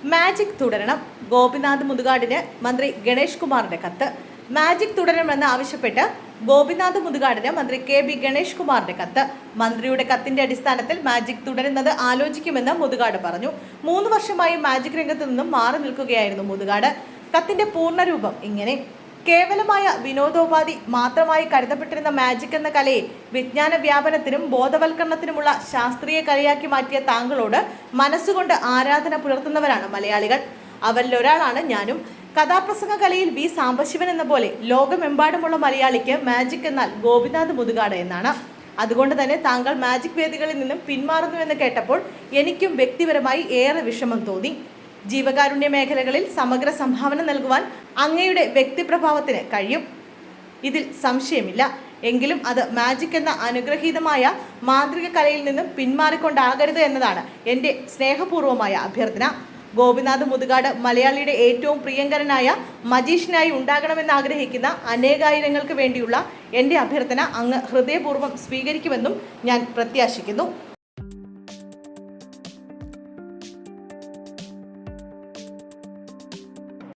Magic തുടരണം. ഗോപിനാഥ് മുതുകാടിന് മന്ത്രി ഗണേഷ് കുമാറിന്റെ കത്ത്. മാജിക് തുടരണമെന്ന് ആവശ്യപ്പെട്ട് ഗോപിനാഥ് മുതുകാടിന് മന്ത്രി KB ഗണേഷ് കുമാറിന്റെ കത്ത്. മന്ത്രിയുടെ കത്തിന്റെ അടിസ്ഥാനത്തിൽ മാജിക് തുടരുന്നത് ആലോചിക്കുമെന്ന് മുതുകാട് പറഞ്ഞു. 3 വർഷമായി മാജിക് രംഗത്ത് നിന്നും മാറി നിൽക്കുകയായിരുന്നു മുതുകാട്. കത്തിന്റെ പൂർണ്ണരൂപം ഇങ്ങനെ: കേവലമായ വിനോദോപാധി മാത്രമായി കരുതപ്പെട്ടിരുന്ന മാജിക് എന്ന കലയെ വിജ്ഞാന വ്യാപനത്തിനും ബോധവൽക്കരണത്തിനുമുള്ള ശാസ്ത്രീയ കലയാക്കി മാറ്റിയ താങ്കളോട് മനസ്സുകൊണ്ട് ആരാധന പുലർത്തുന്നവരാണ് മലയാളികൾ. അവരിലൊരാളാണ് ഞാനും. കഥാപ്രസംഗ കലയിൽ V സാംബശിവൻ എന്ന പോലെ ലോകമെമ്പാടുമുള്ള മലയാളിക്ക് മാജിക് എന്നാൽ ഗോപിനാഥ് മുതുകാട് എന്നാണ്. അതുകൊണ്ട് തന്നെ താങ്കൾ മാജിക് വേദികളിൽ നിന്നും പിന്മാറുന്നു എന്ന് കേട്ടപ്പോൾ എനിക്കും വ്യക്തിപരമായി ഏറെ വിഷമം തോന്നി. ജീവകാരുണ്യ മേഖലകളിൽ സമഗ്ര സംഭാവന നൽകുവാൻ അങ്ങയുടെ വ്യക്തിപ്രഭാവത്തിന് കഴിയും, ഇതിൽ സംശയമില്ല. എങ്കിലും അത് മാജിക് എന്ന അനുഗ്രഹീതമായ മാന്ത്രിക കലയിൽ നിന്നും പിന്മാറിക്കൊണ്ടാകരുത് എന്നതാണ് എൻ്റെ സ്നേഹപൂർവ്വമായ അഭ്യർത്ഥന. ഗോപിനാഥ് മുതുകാട് മലയാളിയുടെ ഏറ്റവും പ്രിയങ്കരനായ മജീഷ്യനായി ഉണ്ടാകണമെന്ന് ആഗ്രഹിക്കുന്ന അനേകായിരങ്ങൾക്ക് വേണ്ടിയുള്ള എൻ്റെ അഭ്യർത്ഥന അങ്ങ് ഹൃദയപൂർവ്വം സ്വീകരിക്കുമെന്നും ഞാൻ പ്രത്യാശിക്കുന്നു.